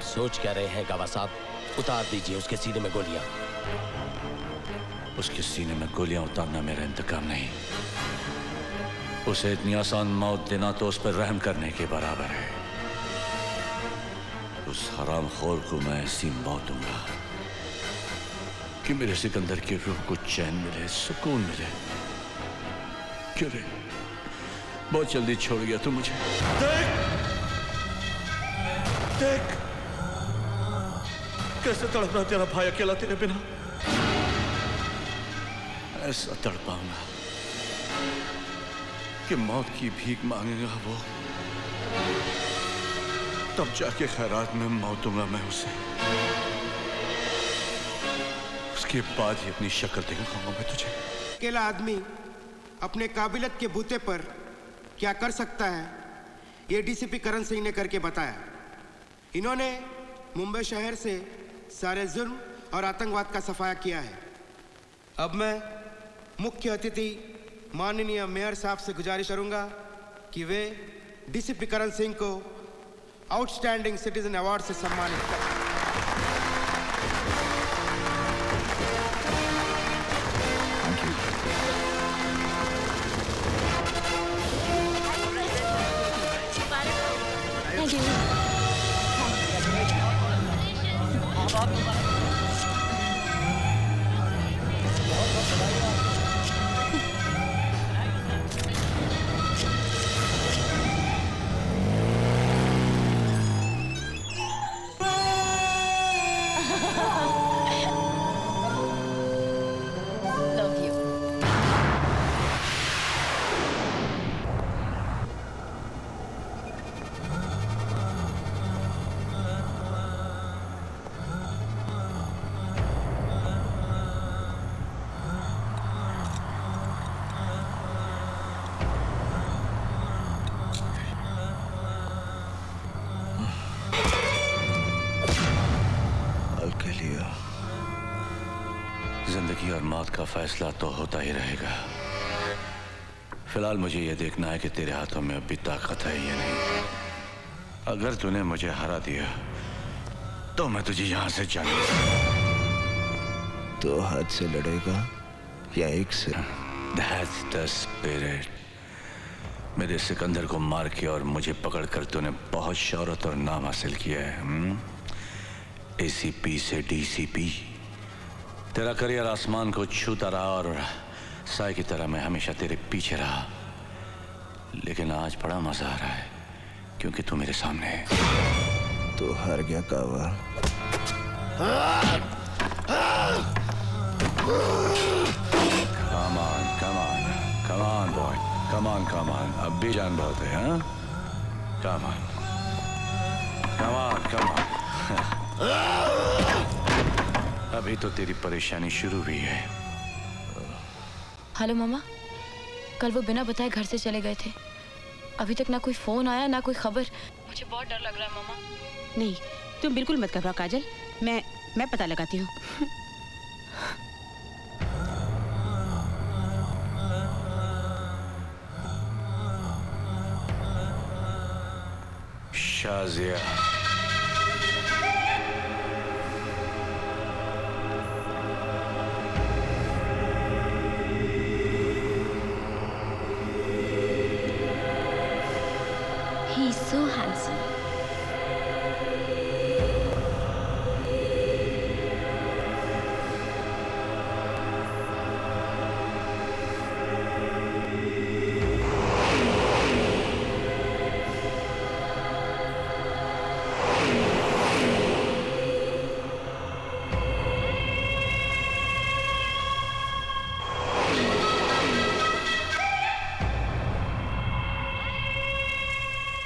आप सोच क्या रहे हैं गावा साहब? उतार दीजिए उसके सीने में गोलियां। उसके सीने में गोलियां उतारना मेरा इंतकाम नहीं। उसे इतनी आसान मौत देना तो उस पर रहम करने के बराबर है। उस हरामखोर को मैं ऐसी मौत दूंगा कि मेरे सिकंदर की रूह को चैन मिले, सुकून मिले। क्यों रे, बहुत जल्दी छोड़ गया तू मुझे। देख देख कैसे तड़प रहा तेरा भाई अकेला तेरे बिना। ऐसा तड़पाऊंगा कि मौत की भीख मांगेगा वो, तब जाके खैरात में मौतूंगा मैं उसे। उसके बाद ही अपनी शक्ल दिखाऊंगा मैं तुझे। अकेला आदमी अपने काबिलियत के बूते पर क्या कर सकता है, ये डीसीपी करण सिंह ने करके बताया। इन्होंने मुंबई शहर से सारे जुर्म और आतंकवाद का सफाया किया है। अब मैं मुख्य अतिथि माननीय मेयर साहब से गुजारिश करूंगा कि वे डीसीपी करण सिंह को आउटस्टैंडिंग सिटीजन अवार्ड से सम्मानित करें। जिंदगी और मौत का फैसला तो होता ही रहेगा। फिलहाल मुझे यह देखना है कि तेरे हाथों में अभी ताकत है या नहीं। अगर तूने मुझे हरा दिया तो मैं तुझे यहां से जाने तो हाथ से लड़ेगा या एक से? That's the spirit। मेरे सिकंदर को मार के और मुझे पकड़कर तूने बहुत शौहरत और नाम हासिल किया है। एसीपी से डीसीपी। तेरा करियर आसमान को छूता रहा और साए की तरह मैं हमेशा तेरे पीछे रहा। लेकिन आज बड़ा मजा आ रहा है क्योंकि तू मेरे सामने है। तो हार गया कावा। Come on, come on, come on boy, come on, come on। अब भी जान बहुत है, हाँ? Come on, come on, come on। अभी तो तेरी परेशानी शुरू हुई है। हेलो मामा, कल वो बिना बताए घर से चले गए थे। अभी तक ना कोई फोन आया ना कोई खबर। मुझे बहुत डर लग रहा है मामा। नहीं, तुम बिल्कुल मत घबराओ काजल, मैं पता लगाती हूँ। Shazia, He's so handsome.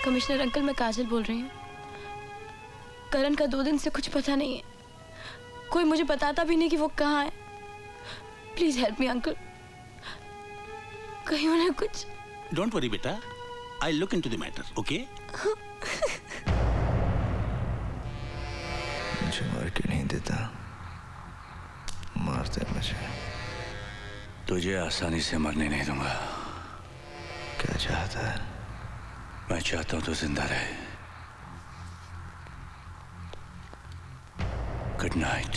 Commissioner uncle, मैं काजल बोल रही हूँ। करण का 2 दिन से कुछ पता नहीं है। कोई मुझे बताता भी नहीं कि वो कहाँ है। Please help me uncle. कहीं उन्हें कुछ। डोंट वरी बेटा, I look into the matter, okay? मुझे मार के नहीं देता, मारते मुझे। तुझे आसानी से मरने नहीं दूंगा। क्या चाहता है? मैं चाहता हूं तू जिंदा रहे। Good night.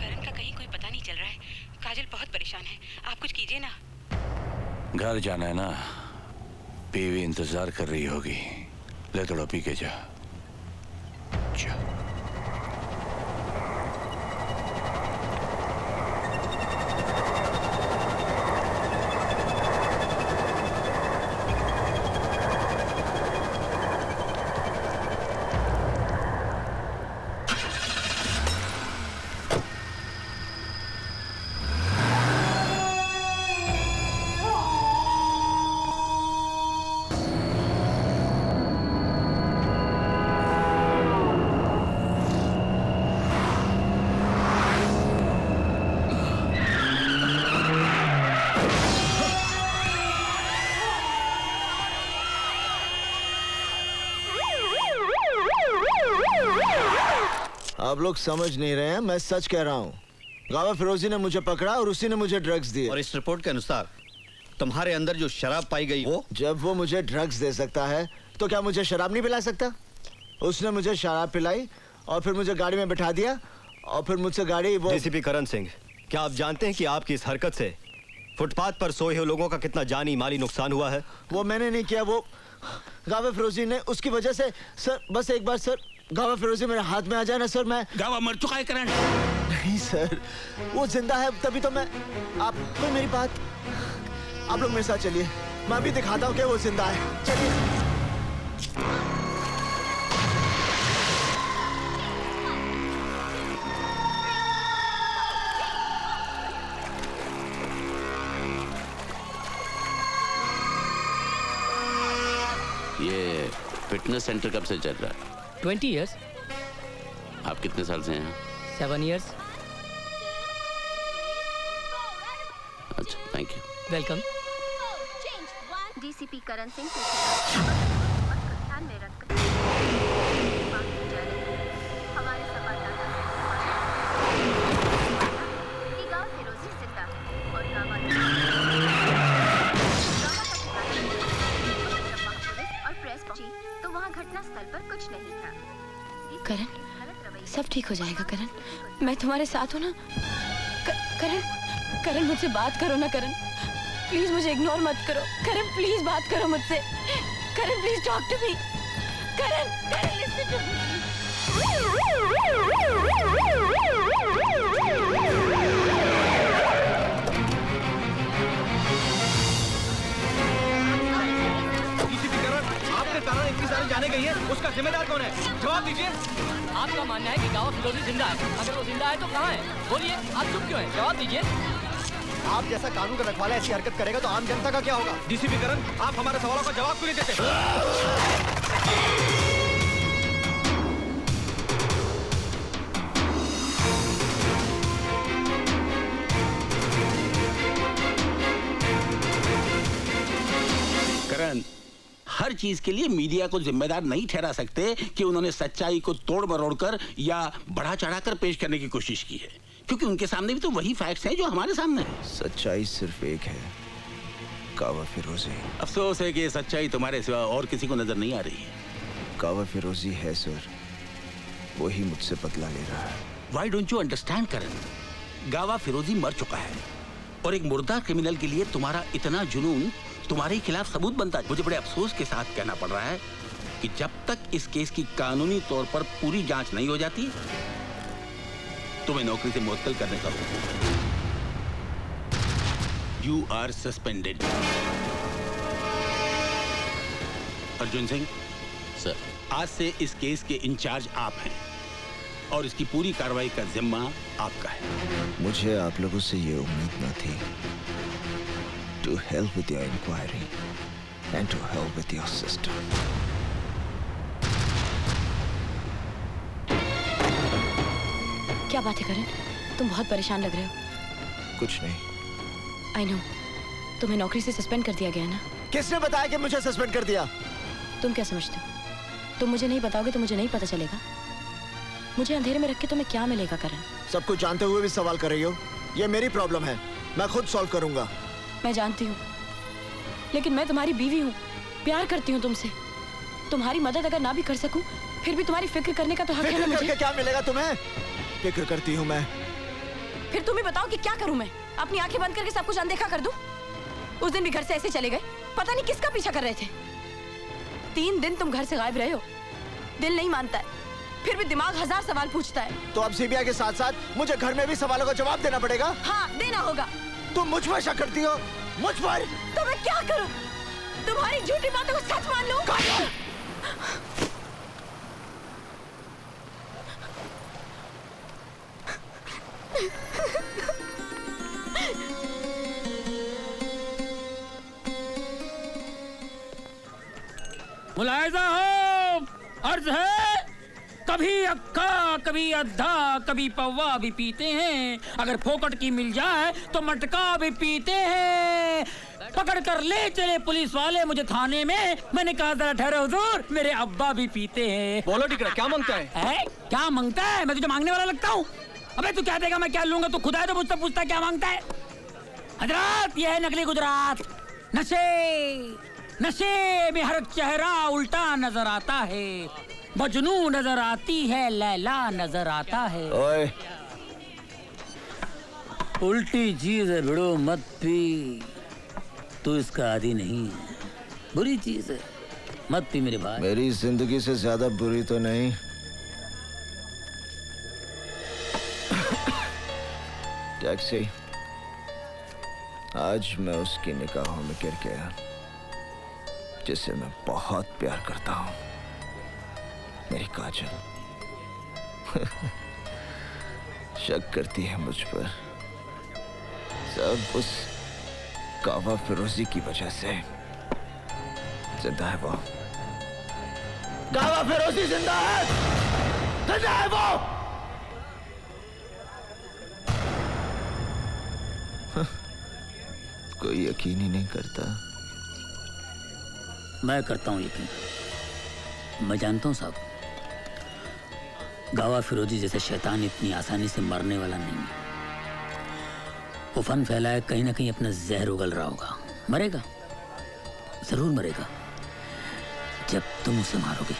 करण का कहीं कोई पता नहीं चल रहा है। काजल बहुत परेशान है, आप कुछ कीजिए ना। घर जाना है ना, बीवी इंतजार कर रही होगी। ले थोड़ा पी के जा। जा। आप लोग समझ नहीं रहे हैं, मैं सच कह रहा हूँ। गावा फिरोजी ने मुझे पकड़ा और उसी ने मुझे ड्रग्स दिए। और इस रिपोर्ट के अनुसार तुम्हारे अंदर जो शराब पाई गई वो जब वो मुझे ड्रग्स दे सकता है तो क्या मुझे शराब नहीं पिला सकता? उसने मुझे शराब पिलाई और फिर मुझे गाड़ी में बिठा दिया और फिर मुझसे गाड़ी वो डीसीपी करण सिंह, क्या आप जानते हैं कि आपकी इस हरकत से फुटपाथ पर सोए हुए लोगों का कितना जानी माली नुकसान हुआ है? वो मैंने नहीं किया, वो गावा फिरोजी ने। उसकी वजह से सर, बस एक बार सर गावा फिरोजी मेरे हाथ में आ जाए ना सर, मैं गावा मर चुका है करण। नहीं सर, वो जिंदा है, तभी तो मैं। आप कोई मेरी बात, आप लोग मेरे साथ चलिए, मैं अभी दिखाता हूँ कि वो जिंदा है। चलिए। ये फिटनेस सेंटर कब से चल रहा है? 20 years. आप कितने साल से हैं? 7 years. अच्छा, thank you. Welcome. DCP Karan Singh के खिलाफ और ध्यान में रखकर हमारे संवाददाता कि गांव फिरोजी जिंदा है और गांव और प्रेस पहुंची तो वहां घटना स्थल पर कुछ नहीं था। करण, सब ठीक हो जाएगा करण, मैं तुम्हारे साथ हूँ ना। करण, करण मुझसे बात करो ना करण, प्लीज मुझे इग्नोर मत करो। करण प्लीज बात करो मुझसे। Karan please talk to me. Karan, Karan listen to me. आपने करण इतनी सारी जाने गई है, उसका जिम्मेदार कौन है? जवाब दीजिए। आपका मानना है कि गावा फिरोजी जिंदा है, अगर वो जिंदा है तो कहाँ है? बोलिए, आप चुप क्यों हैं? जवाब दीजिए। आप जैसा कानून का रखवाला ऐसी हरकत करेगा तो आम जनता का क्या होगा? डीसीपी करण, आप हमारे सवालों का जवाब क्यों नहीं देते? करण, हर चीज के लिए मीडिया को जिम्मेदार नहीं ठहरा सकते कि उन्होंने सच्चाई को तोड़ मरोड़ कर या बढ़ा चढ़ाकर पेश करने की कोशिश की है, क्योंकि उनके सामने भी तो वही फैक्ट्स हैं जो हमारे सामने हैं। सच्चाई सिर्फ एक है, गावा फिरोजी। अफसोस है कि ये सच्चाई तुम्हारे सिवा और किसी को नजर नहीं आ रही है। गावा फिरोजी है सर, वही मुझसे बदला ले रहा है। Why don't you understand, करण? गावा फिरोजी मर चुका है और एक मुर्दा क्रिमिनल के लिए तुम्हारा इतना जुनून तुम्हारे खिलाफ सबूत बनता है। मुझे बड़े अफसोस के साथ कहना पड़ रहा है कि जब तक इस केस की कानूनी तौर पर पूरी जांच नहीं हो जाती, तुम्हें नौकरी से मुअत्तल करने का हुक्म। You are suspended. Arjun Singh sir, आज से इस केस के इंचार्ज आप हैं और इसकी पूरी कार्रवाई का जिम्मा आपका है। मुझे आप लोगों से ये उम्मीद न थी। To hell with your inquiry and to hell with your system. क्या बात है करण, तुम बहुत परेशान लग रहे हो। कुछ नहीं। आई नो, तुम्हें नौकरी से सस्पेंड कर दिया गया ना। किसने बताया कि मुझे सस्पेंड कर दिया? तुम क्या समझते हो, तुम मुझे नहीं बताओगे तो मुझे नहीं पता चलेगा? मुझे अंधेरे में रख के तुम्हें क्या मिलेगा करण? सब कुछ जानते हुए भी सवाल कर रही हो? ये मेरी प्रॉब्लम है, मैं खुद सॉल्व करूंगा। मैं जानती हूँ, लेकिन मैं तुम्हारी बीवी हूँ। प्यार करती हूँ तुमसे। तुम्हारी मदद अगर ना भी कर सकूं, फिर भी तुम्हारी फिक्र करने का तो हक है ना फिक्र मुझे। करके क्या मिलेगा तुम्हें? फिक्र करती हूँ मैं। फिर तुम ही बताओ कि क्या करूं मैं? अपनी आंखें बंद करके सब कुछ अनदेखा कर दूं? उस दिन भी घर से ऐसे चले गए, पता नहीं किसका पीछा कर रहे थे। 3 दिन तुम घर से गायब रहे हो। दिल नहीं मानता है, फिर भी दिमाग 1000 सवाल पूछता है। तो अब सीबीआई के साथ साथ मुझे घर में भी सवालों का जवाब देना पड़ेगा? हाँ, देना होगा। तुम मुझ पर शक करती हो? मुझ पर? तो मैं क्या करूं? तुम्हारी झूठी बातों को सच मान लूं? मुलायजा हो, अर्ज है, कभी अक्का कभी अद्धा कभी पौवा भी पीते हैं, अगर फोकट की मिल जाए तो मटका भी पीते हैं। पकड़ कर ले चले पुलिस वाले मुझे थाने में, मैंने कहा जरा ठहरो हुजूर, मेरे अब्बा भी पीते हैं। बोलो टिकरा, क्या मांगता है? क्या मांगता है? मैं तुझे मांगने वाला लगता हूँ? अबे तू क्या देगा, मैं क्या लूंगा? तू खुदा है तो मुझसे पूछता क्या मांगता है? हजरात, ये है नकली गुजरात। नशे में हर चेहरा उल्टा नजर आता है, मजनू नजर आती है, लैला नजर आता है। ओए, उल्टी चीज है भिड़ो मत पी, तू इसका आदी नहीं है, बुरी चीज है, मत पी मेरे भाई। मेरी जिंदगी से ज्यादा बुरी तो नहीं। टैक्सी। आज मैं उसकी निगाहों में गिर गया जिसे मैं बहुत प्यार करता हूँ, मेरी काजल। शक करती है मुझ पर, सब उस कावा फिरोजी की वजह से। जिंदा है वो, कावा फिरोजी जिंदा है, जिंदा है वो। कोई यकीन ही नहीं करता। मैं करता हूँ यकीन। मैं जानता हूँ साहब, गावा फिरोजी जैसे शैतान इतनी आसानी से मरने वाला नहीं है। वो फन फैलाए कहीं ना कहीं अपना जहर उगल रहा होगा। मरेगा, जरूर मरेगा, जब तुम उसे मारोगे।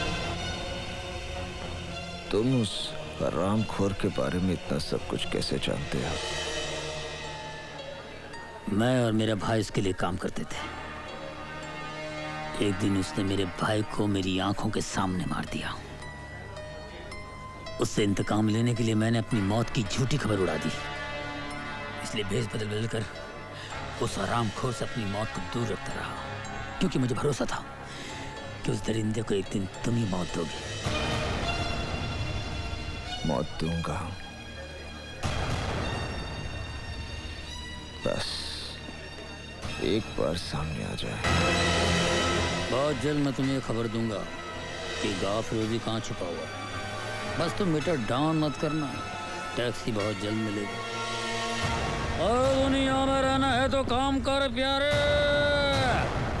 तुम उस हरामखोर के बारे में इतना सब कुछ कैसे जानते हो? मैं और मेरा भाई इसके लिए काम करते थे। एक दिन उसने मेरे भाई को मेरी आंखों के सामने मार दिया। उससे इंतकाम लेने के लिए मैंने अपनी मौत की झूठी खबर उड़ा दी। इसलिए भेष बदल बदल कर उस हरामखोर से अपनी मौत को दूर रखता रहा, क्योंकि मुझे भरोसा था कि उस दरिंदे को एक दिन तुम ही मौत दोगे। मौत दूंगा, बस एक बार सामने आ जाए। बहुत जल्द मैं तुम्हें खबर दूंगा कि गावा फिरोजी कहाँ छुपा हुआ है। बस तुम मीटर डाउन मत करना, टैक्सी बहुत जल्द मिलेगी। और दुनिया में रहना है तो काम कर प्यारे,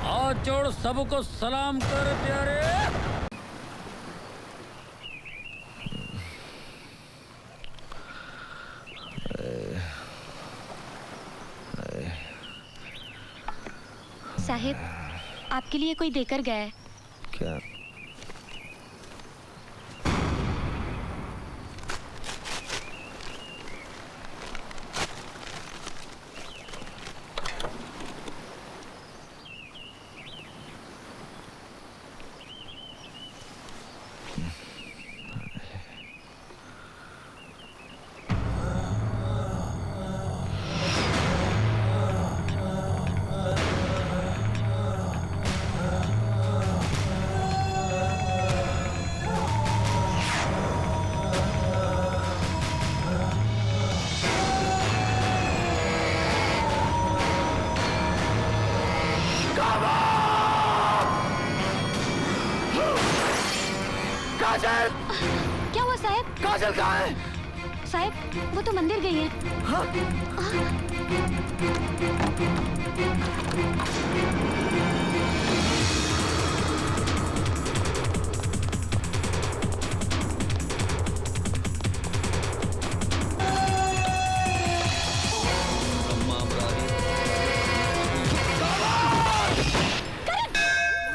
हाथ जोड़ सबको सलाम कर प्यारे। साहिब, आपके लिए कोई देकर गया है। क्या? काजल! क्या हुआ साहब? काजल कहाँ है? साहब, वो तो मंदिर गई है। हाँ?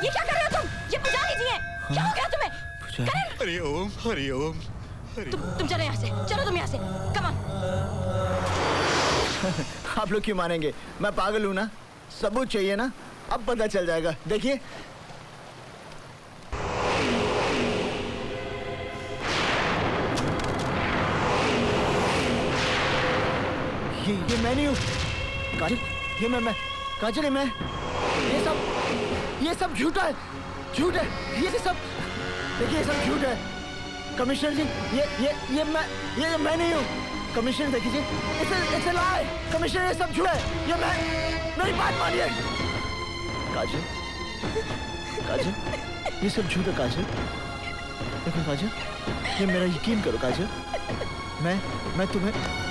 ये क्या हरिओम। तुम चलो यहाँ से, चलो तुम यहाँ से, कम ऑन। आप लोग क्यों मानेंगे? मैं पागल हूँ ना? सबूत चाहिए ना? अब पता चल जाएगा, देखिए। ये मैं नहीं हूँ काजल, ये मैं काजल, ये मैं, ये सब झूठा है, झूठ है ये सब। देखिए ये सब झूठ है कमिश्नर जी, ये मैं नहीं हूँ कमिश्नर। देखिए इट्स अ लाई कमिश्नर, ये सब झूठ है, ये मैं, मेरी बात मानिए काजल, काजल ये सब झूठ है काजल। देखो काजल, ये मेरा यकीन करो काजल, मैं तुम्हें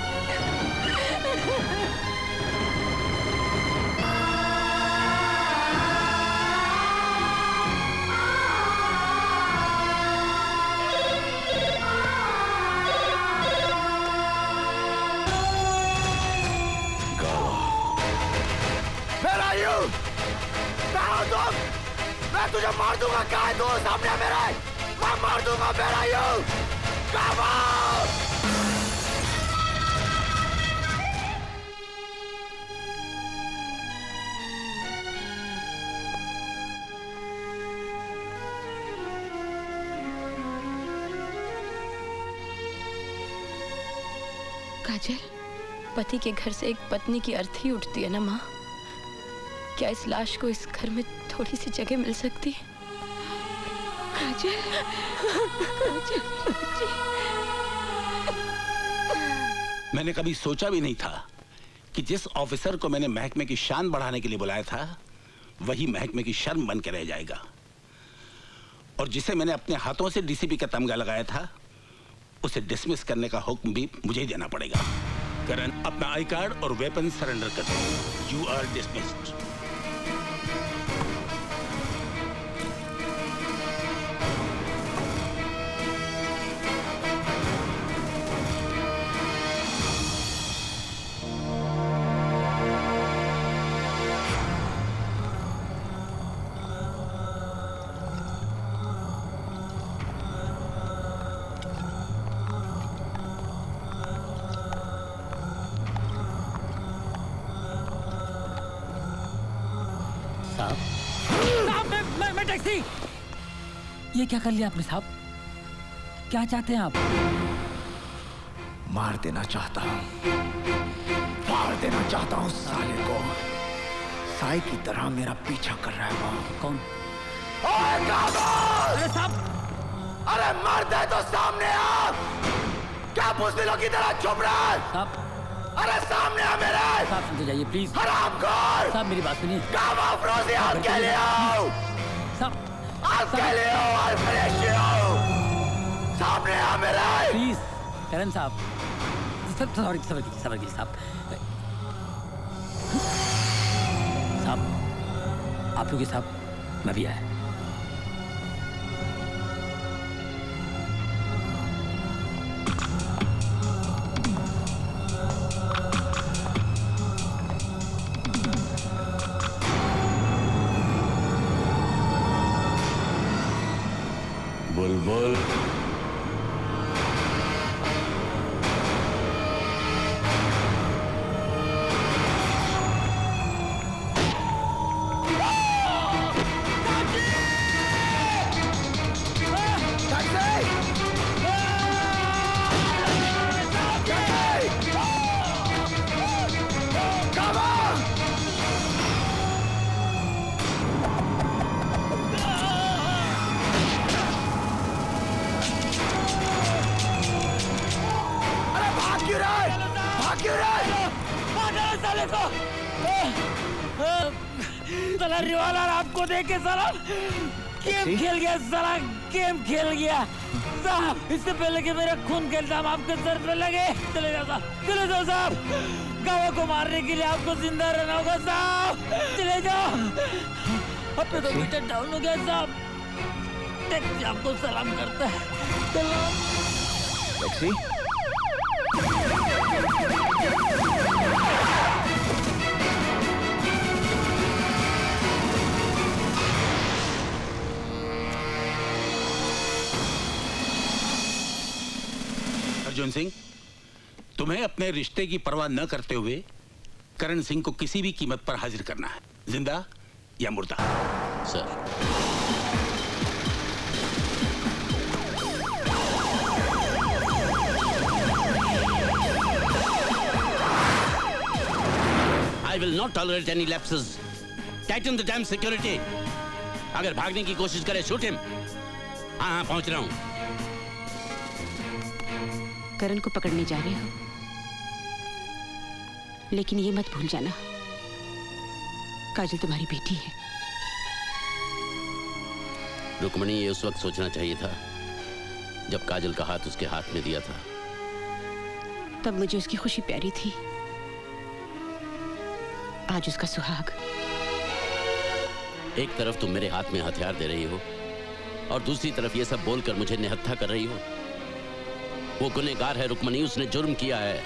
मैं तुझे मार दूंगा, कहाँ है तू? सामने मेरा है, मैं मार दूंगा, मेरा यू काबा। काजल, पति के घर से एक पत्नी की अर्थी उठती है ना माँ? क्या इस लाश को इस घर में थोड़ी सी जगह मिल सकती है? काजल, मैंने कभी सोचा भी नहीं था कि जिस ऑफिसर को मैंने महकमे की शान बढ़ाने के लिए बुलाया था वही महकमे की शर्म बन के रह जाएगा, और जिसे मैंने अपने हाथों से डीसीपी का तमगा लगाया था उसे डिसमिस करने का हुक्म भी मुझे ही देना पड़ेगा। करण, अपना आई कार्ड और वेपन सरेंडर कर दो। You are dismissed. ये क्या कर लिया आपने साहब? क्या चाहते हैं आप? मार देना चाहता हूँ, मार देना चाहता हूँ साले को। साई की तरह मेरा पीछा कर रहा है वो। कौन? अरे साहब, अरे मार दे तो सामने आ। क्या पुस्तलों की तरह छुप रहा है? साहब, अरे सामने आ मेरे। साहब सुनते जाइए प्लीज। हरामखोर। साहब मेरी बात सुनिए। काबा फिरोजी, आप के लिए आओ। साहब सामने आ मेरा। प्लीज करण साहब, सॉरी सबर साहब। साहब आप लोग साहब, मैं भी आया। बुलबुल, साला रिवालर आपको देख के साला गेम खेल गया, साला गेम खेल गया साहब। इससे पहले कि मेरा खून का इल्जाम आपके सर पे लगे, चले जाओ साहब, चले जाओ साहब। गावा को मारने के लिए आपको जिंदा रहना होगा साहब, चले जाओ। अब तो मीटर डाउन हो गया साहब। टैक्सी आपको सलाम करता है। सलाम। टैक्सी? अर्जुन सिंह, तुम्हें अपने रिश्ते की परवाह न करते हुए करण सिंह को किसी भी कीमत पर हाजिर करना है, जिंदा या मुर्दा। Sir. I will not tolerate any lapses. Tighten the damn security. अगर भागने की कोशिश करे, shoot him. हाँ, पहुंच रहा हूं। करण को पकड़ने जा रहे हो, लेकिन ये मत भूल जाना, काजल तुम्हारी बेटी है। रुक्मणी, ये उस वक्त सोचना चाहिए था जब काजल का हाथ उसके हाथ में दिया था। तब मुझे उसकी खुशी प्यारी थी, आज उसका सुहाग। एक तरफ तुम मेरे हाथ में हथियार दे रही हो और दूसरी तरफ ये सब बोलकर मुझे निहत्था कर रही हो। वो गुनहगार है रुक्मणी, उसने जुर्म किया है।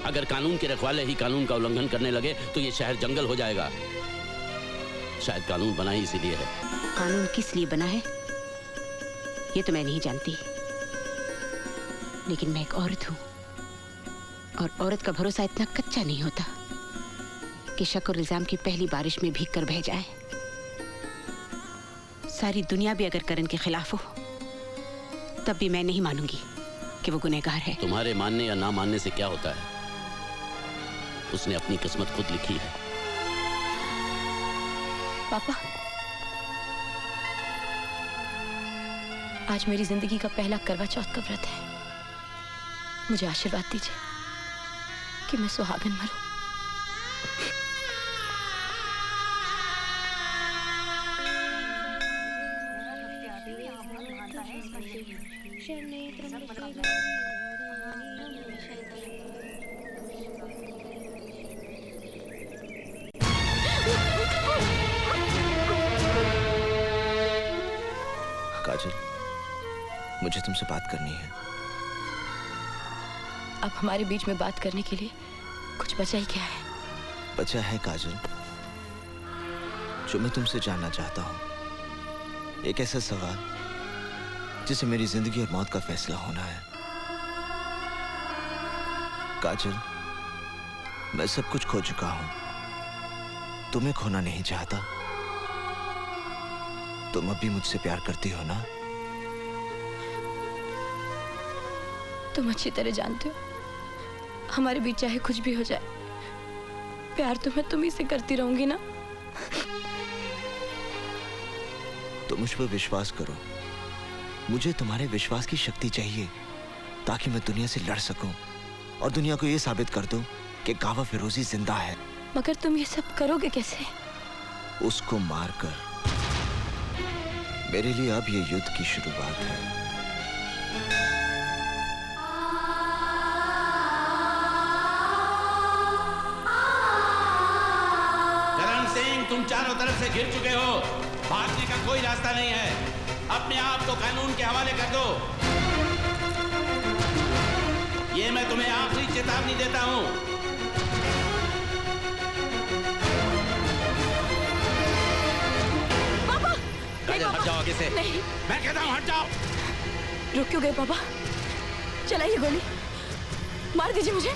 अगर कानून के रखवाले ही कानून का उल्लंघन करने लगे तो ये शहर जंगल हो जाएगा। शायद कानून बना ही इसीलिए है। कानून किस लिए बना है ये तो मैं नहीं जानती, लेकिन मैं एक औरत हूं और औरत का भरोसा इतना कच्चा नहीं होता कि शक और इल्जाम की पहली बारिश में भीग कर बह जाए। सारी दुनिया भी अगर करण के खिलाफ हो तब भी मैं नहीं मानूंगी कि वो गुनहगार है। तुम्हारे मानने या ना मानने से क्या होता है? उसने अपनी किस्मत खुद लिखी है। पापा, आज मेरी जिंदगी का पहला करवा चौथ का व्रत है। मुझे आशीर्वाद दीजिए कि मैं सुहागन मरूं। काजल, मुझे तुमसे बात करनी है। अब हमारे बीच में बात करने के लिए कुछ बचा ही क्या है? बचा है काजल, जो मैं तुमसे जानना चाहता हूं। एक ऐसा सवाल जिसे मेरी जिंदगी और मौत का फैसला होना है। काजल, मैं सब कुछ खो चुका हूं, तुम्हें खोना नहीं चाहता। तुम अब भी मुझसे प्यार करती हो ना? तुम अच्छी तरह जानते हो हमारे बीच चाहे कुछ भी हो जाए, प्यार तो मैं तुम्ही से करती रहूंगी ना। तो मुझ पर विश्वास करो। मुझे तुम्हारे विश्वास की शक्ति चाहिए ताकि मैं दुनिया से लड़ सकूं और दुनिया को यह साबित कर दूं कि गावा फिरोजी जिंदा है। मगर तुम ये सब करोगे कैसे? उसको मारकर। मेरे लिए अब ये युद्ध की शुरुआत है। करण सिंह, तुम चारों तरफ से घिर चुके हो, भागने का कोई रास्ता नहीं है। अपने आप को कानून के हवाले कर दो। ये मैं तुम्हें आखिरी चेतावनी देता हूं। पापा! काजल, हट जाओ आगे से। नहीं। मैं कहता हूं हट जाओ। रुक क्यों गए पापा? चलाइए गोली, मार दीजिए मुझे।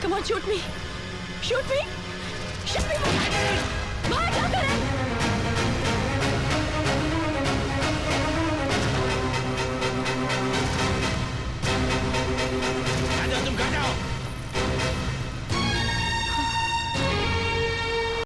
Come on, shoot me, shoot me, shoot me.